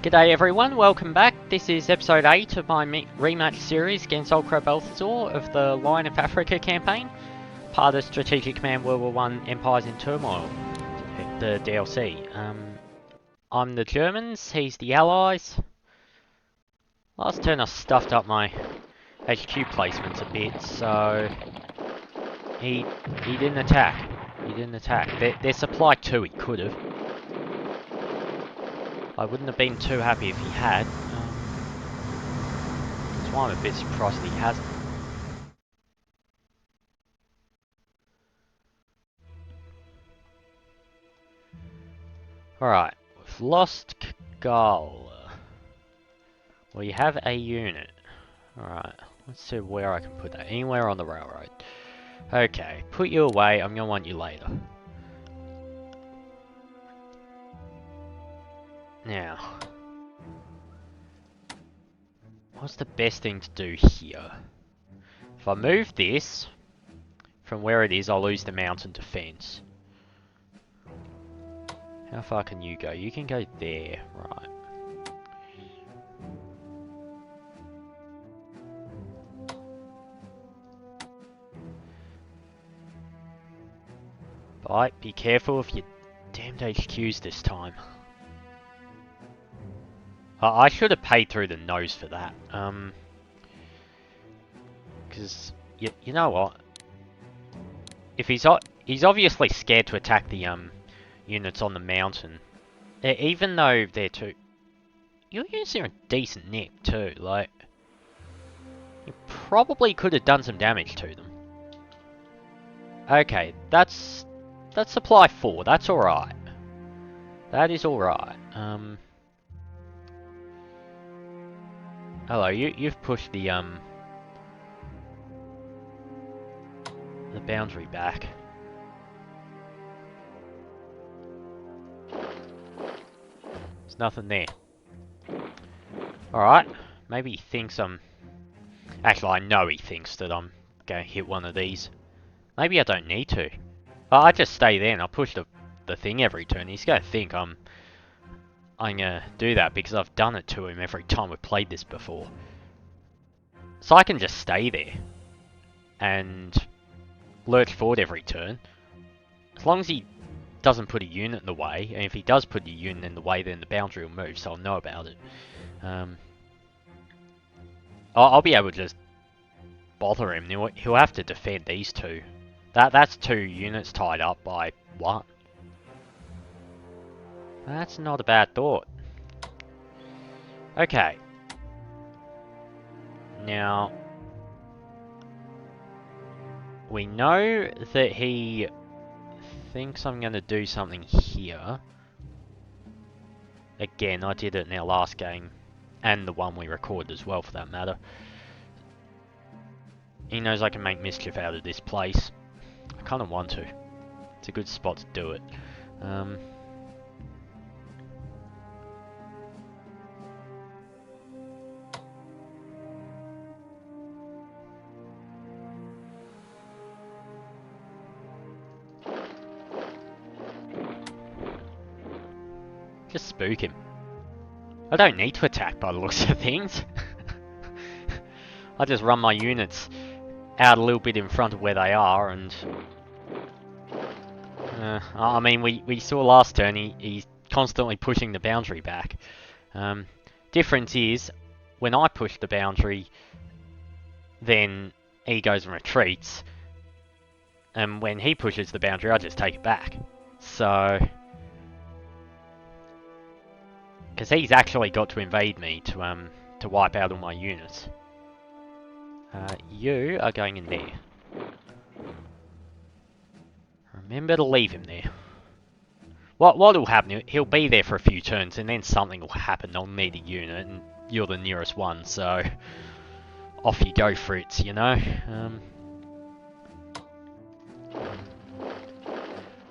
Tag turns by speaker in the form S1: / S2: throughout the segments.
S1: G'day everyone, welcome back. This is episode 8 of my rematch series against Old Crow Balthazor of the Lion of Africa campaign, part of Strategic Command WWI Empires in Turmoil, the DLC. I'm the Germans, he's the Allies. Last turn I stuffed up my HQ placements a bit, so he didn't attack. Their supply too, he could have. I wouldn't have been too happy if he had. That's why I'm a bit surprised that he hasn't. Alright, we've lost Kagala. Well, you have a unit. Alright, let's see where I can put that. Anywhere on the railroad. Okay, put you away. I'm going to want you later. Now, what's the best thing to do here? If I move this from where it is, I'll lose the mountain defense. How far can you go? You can go there, right. Right, be careful of your damned HQs this time. I should have paid through the nose for that. Because you know what? If he's obviously scared to attack the units on the mountain, even though they're too. Your units are in decent nick too. Like, you probably could have done some damage to them. Okay, that's supply 4. That's all right. That is all right. Hello, you've pushed the boundary back. There's nothing there. Alright, maybe he thinks I'm... Actually, I know he thinks that I'm going to hit one of these. Maybe I don't need to. I just stay there and I push the thing every turn. He's going to think I'm going to do that because I've done it to him every time we've played this before. So I can just stay there and lurch forward every turn. As long as he doesn't put a unit in the way, and if he does put a unit in the way, then the boundary will move, so I'll know about it. I'll be able to just bother him. He'll have to defend these two. That's 2 units tied up by 1. That's not a bad thought. Okay. Now, we know that he thinks I'm going to do something here. Again, I did it in our last game, and the one we recorded as well for that matter. He knows I can make mischief out of this place. I kind of want to. It's a good spot to do it. Just spook him. I don't need to attack by the looks of things. I just run my units out a little bit in front of where they are, and I mean, we saw last turn he's constantly pushing the boundary back. Difference is, when I push the boundary, then he goes and retreats, and when he pushes the boundary, I just take it back. So, because he's actually got to invade me to wipe out all my units. You are going in there. Remember to leave him there. What will happen? He'll be there for a few turns, and then something will happen. I'll need a unit, and you're the nearest one, so off you go, Fritz. You know.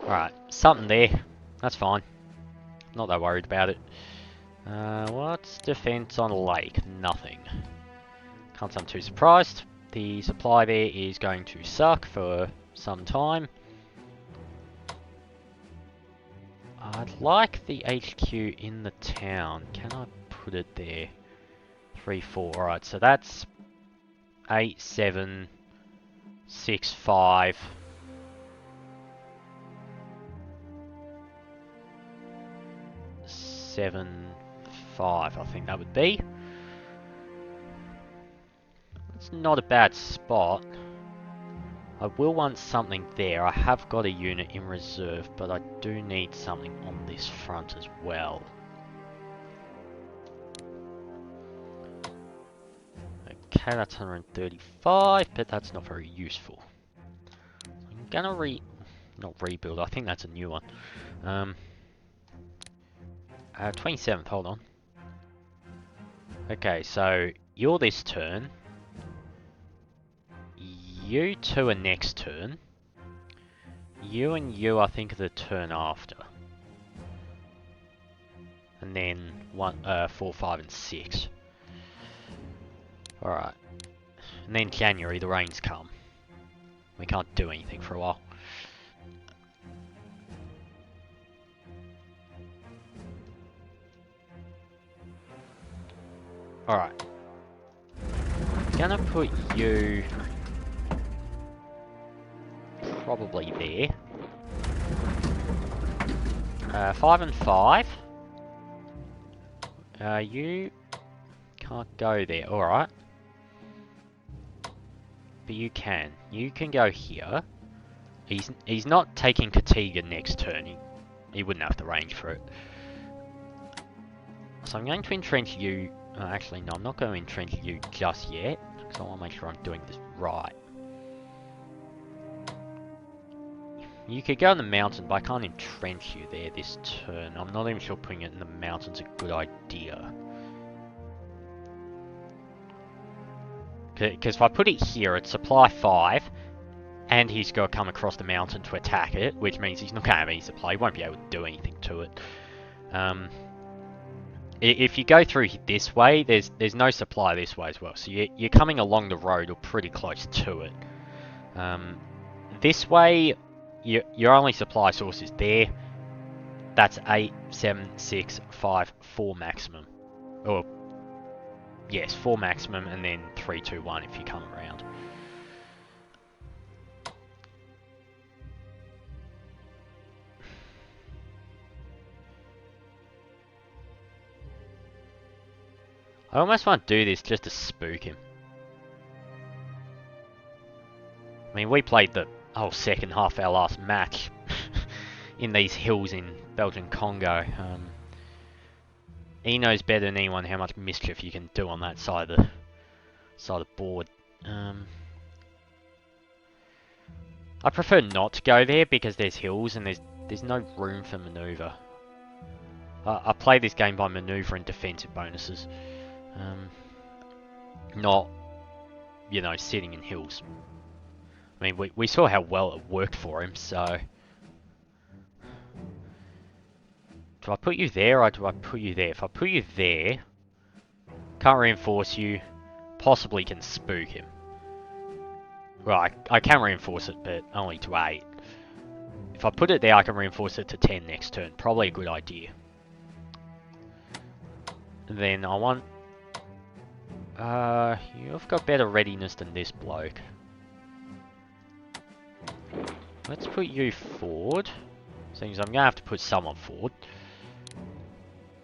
S1: Alright, something there. That's fine. Not that worried about it. What's defense on a lake? Nothing. Can't say I'm too surprised. The supply there is going to suck for some time. I'd like the HQ in the town. Can I put it there. 3, 4. Alright, so that's 8, 7, 6, 5. 7, 5, I think that would be. It's not a bad spot. I will want something there. I have got a unit in reserve, but I do need something on this front as well. Okay, that's 135, but that's not very useful. I'm gonna not rebuild, I think that's a new one. 27th, hold on. Okay, so you're this turn. You two are next turn. You and you, I think, are the turn after. And then 4, 5, and 6. Alright. And then January, the rains come. We can't do anything for a while. Alright. Gonna put you probably there. 5 and 5. You can't go there. Alright. But you can. You can go here. He's not taking Katiga next turn. He wouldn't have the range for it. So I'm going to entrench you. Actually, no, I'm not going to entrench you just yet, because I want to make sure I'm doing this right. You could go in the mountain, but I can't entrench you there this turn. I'm not even sure putting it in the mountain's a good idea. Because if I put it here, it's supply 5, and he's got to come across the mountain to attack it, which means he's not going to have any supply. He won't be able to do anything to it. If you go through this way, there's no supply this way as well. So you're coming along the road or pretty close to it. This way, your only supply source is there. That's 8, 7, 6, 5, 4 maximum. Or, yes, 4 maximum, and then 3, 2, 1 if you come around. I almost want to do this just to spook him. I mean, we played the whole second half of our last match in these hills in Belgian Congo. He knows better than anyone how much mischief you can do on that side of the board. I prefer not to go there because there's hills and there's no room for maneuver. I play this game by maneuver and defensive bonuses. Not, you know, sitting in hills. I mean, we saw how well it worked for him, so... Do I put you there or do I put you there? If I put you there, can't reinforce you, possibly can spook him. Well, I can reinforce it, but only to 8. If I put it there, I can reinforce it to 10 next turn. Probably a good idea. Then I want... you've got better readiness than this bloke. Let's put you forward. Seems I'm going to have to put someone forward.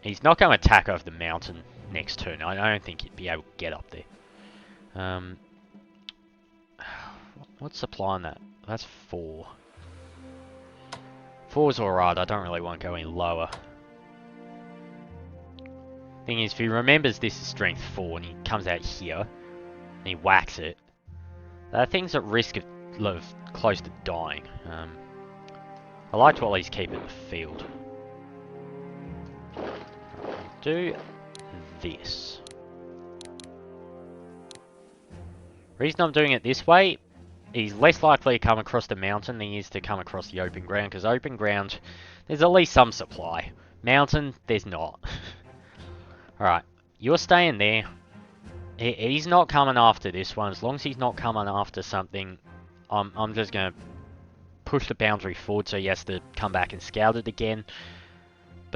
S1: He's not going to attack over the mountain next turn. I don't think he'd be able to get up there. What's supply on that? That's 4. 4's alright. I don't really want to go any lower. Thing is, if he remembers this is strength 4 and he comes out here and he whacks it, that thing's at risk of close to dying. I like to at least keep it in the field. Do this. Reason I'm doing it this way, he's less likely to come across the mountain than he is to come across the open ground, because open ground, there's at least some supply. Mountain, there's not. Alright, you're staying there. He's not coming after this one. As long as he's not coming after something, I'm just going to push the boundary forward so he has to come back and scout it again.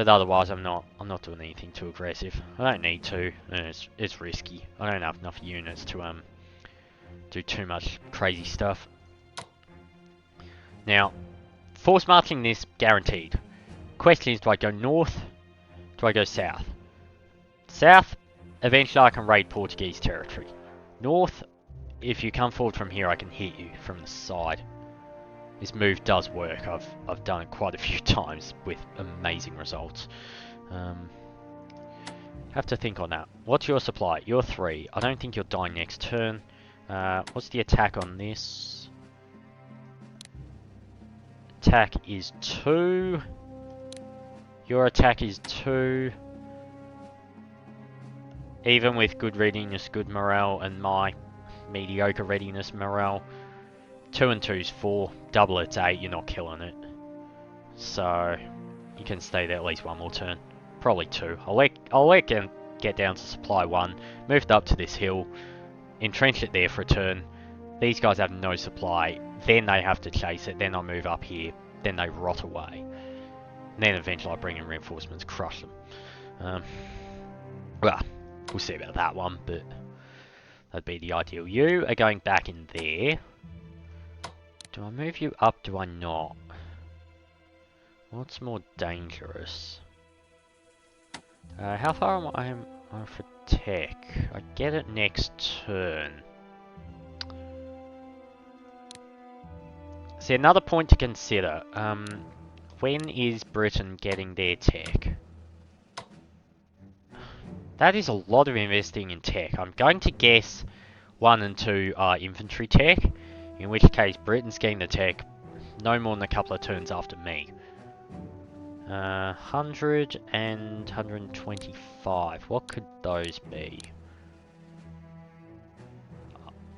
S1: But otherwise, I'm not doing anything too aggressive. I don't need to. And it's risky. I don't have enough units to do too much crazy stuff. Now, force marching this guaranteed. Question is, do I go north? Do I go south? South, eventually I can raid Portuguese territory. North, if you come forward from here, I can hit you from the side. This move does work. I've done it quite a few times with amazing results. Have to think on that. What's your supply? You're 3. I don't think you'll die next turn. What's the attack on this? Attack is 2. Your attack is 2. Even with good readiness, good morale, and my mediocre readiness, morale, 2 and 2 is 4. Double it's 8. You're not killing it. So you can stay there at least one more turn. Probably 2. I'll let get down to supply 1. Moved up to this hill. Entrench it there for a turn. These guys have no supply. Then they have to chase it. Then I move up here. Then they rot away. And then eventually I bring in reinforcements, crush them. Well, we'll see about that one, but that'd be the ideal. You are going back in there. Do I move you up? Do I not? What's more dangerous? How far am I for tech? I get it next turn. See, another point to consider. When is Britain getting their tech? That is a lot of investing in tech. I'm going to guess 1 and 2 are infantry tech, in which case Britain's getting the tech no more than a couple of turns after me. 100 and 125. What could those be?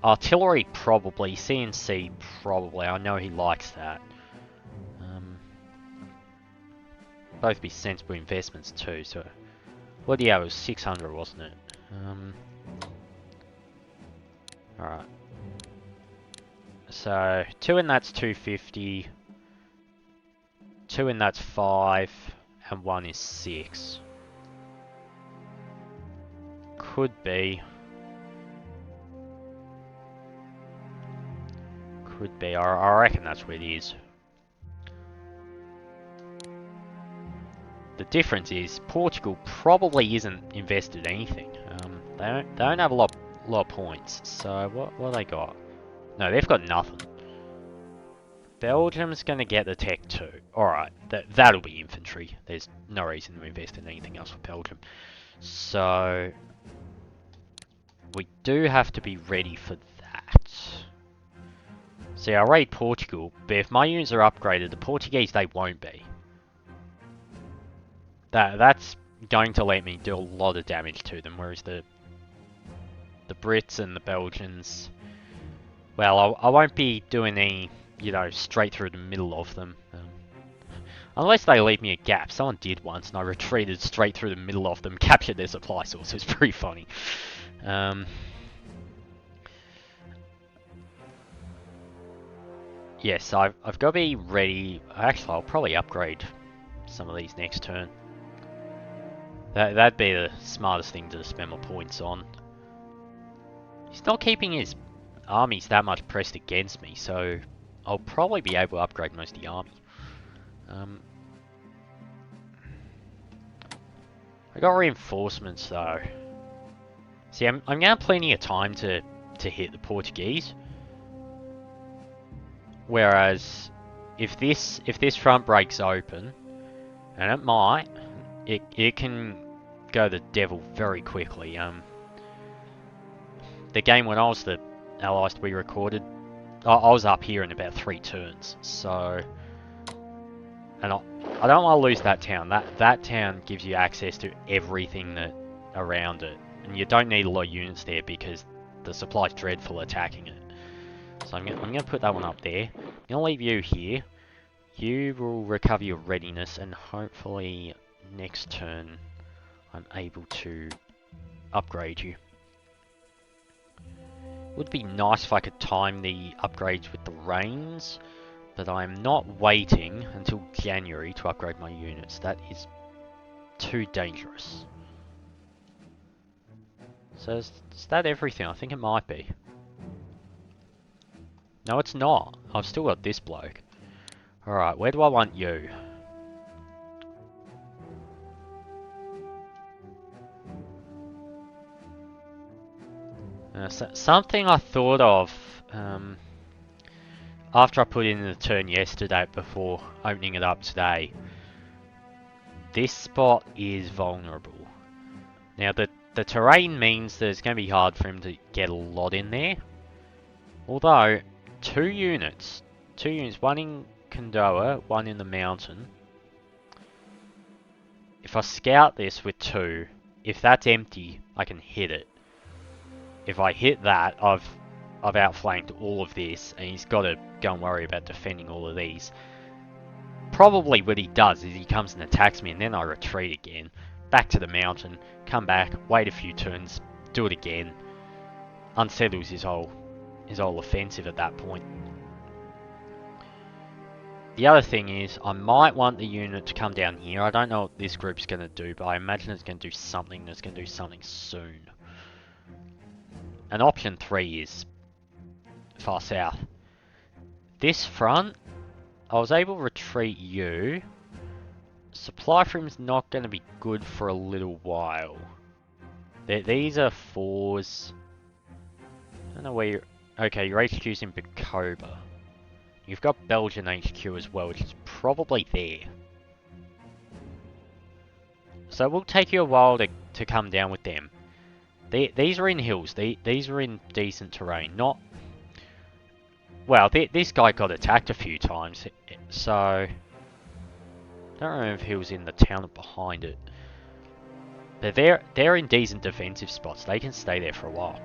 S1: Artillery probably. CNC probably. I know he likes that. Both be sensible investments too. So, what do you have? It was 600, wasn't it? Alright. So, 2 and that's 250. 2 and that's 5. And 1 is 6. Could be. Could be. I reckon that's what it is. The difference is Portugal probably isn't invested anything. They don't have a lot of points. So what have they got? No, they've got nothing. Belgium's gonna get the tech too. Alright, that'll be infantry. There's no reason to invest in anything else for Belgium. So we do have to be ready for that. See, I raid Portugal, but if my units are upgraded, the Portuguese they won't be. That's going to let me do a lot of damage to them, whereas the Brits and the Belgians, well, I won't be doing any, you know, straight through the middle of them. Unless they leave me a gap. Someone did once, and I retreated straight through the middle of them, captured their supply source. It was pretty funny. Yes, I've got to be ready. Actually, I'll probably upgrade some of these next turn. That'd be the smartest thing to spend my points on. He's not keeping his armies that much pressed against me, so I'll probably be able to upgrade most of the army. I got reinforcements though. See, I'm gonna have plenty of time to hit the Portuguese. Whereas if this front breaks open, and it might, it can go the devil very quickly. The game when I was the Allies to be recorded, I was up here in about 3 turns. So, and I don't want to lose that town. That town gives you access to everything that around it, and you don't need a lot of units there because the supply's dreadful attacking it. So I'm gonna put that one up there. I'm gonna leave you here. You will recover your readiness, and hopefully next turn I'm able to upgrade you. Would be nice if I could time the upgrades with the rains, but I'm not waiting until January to upgrade my units. That is too dangerous. So is that everything? I think it might be. No, it's not. I've still got this bloke. Alright, where do I want you? Something I thought of after I put in the turn yesterday before opening it up today. This spot is vulnerable. Now the terrain means that it's going to be hard for him to get a lot in there. Although, two units, one in Kondoa, one in the mountain. If I scout this with 2, if that's empty, I can hit it. If I hit that, I've outflanked all of this, and he's got to go and worry about defending all of these. Probably what he does is he comes and attacks me, and then I retreat again, back to the mountain, come back, wait a few turns, do it again. Unsettles his whole offensive at that point. The other thing is, I might want the unit to come down here. I don't know what this group's going to do, but I imagine it's going to do something. It's going to do something soon. And option 3 is far south. This front, I was able to retreat you. Supply from is not going to be good for a little while. These are 4s. I don't know where you're... Okay, your HQ's in Bacoba. You've got Belgian HQ as well, which is probably there. So it will take you a while to come down with them. These are in hills. These are in decent terrain. Not... Well, this guy got attacked a few times, so... I don't remember if he was in the town behind it. But they're in decent defensive spots. They can stay there for a while.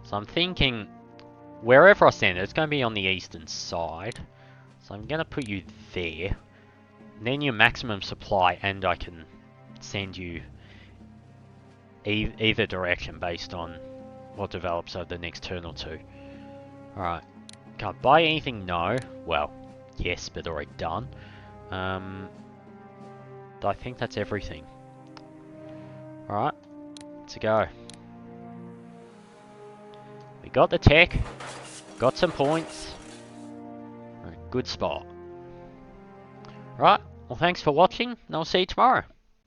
S1: So I'm thinking... Wherever I send it, it's going to be on the eastern side. So I'm going to put you there. And then your maximum supply, and I can send you either direction based on what develops over the next turn or 2. Alright. Can't buy anything? No. Well, yes, but already done. I think that's everything. Alright. Let's go. We got the tech. Got some points. Good spot. Right, well thanks for watching, and I'll see you tomorrow.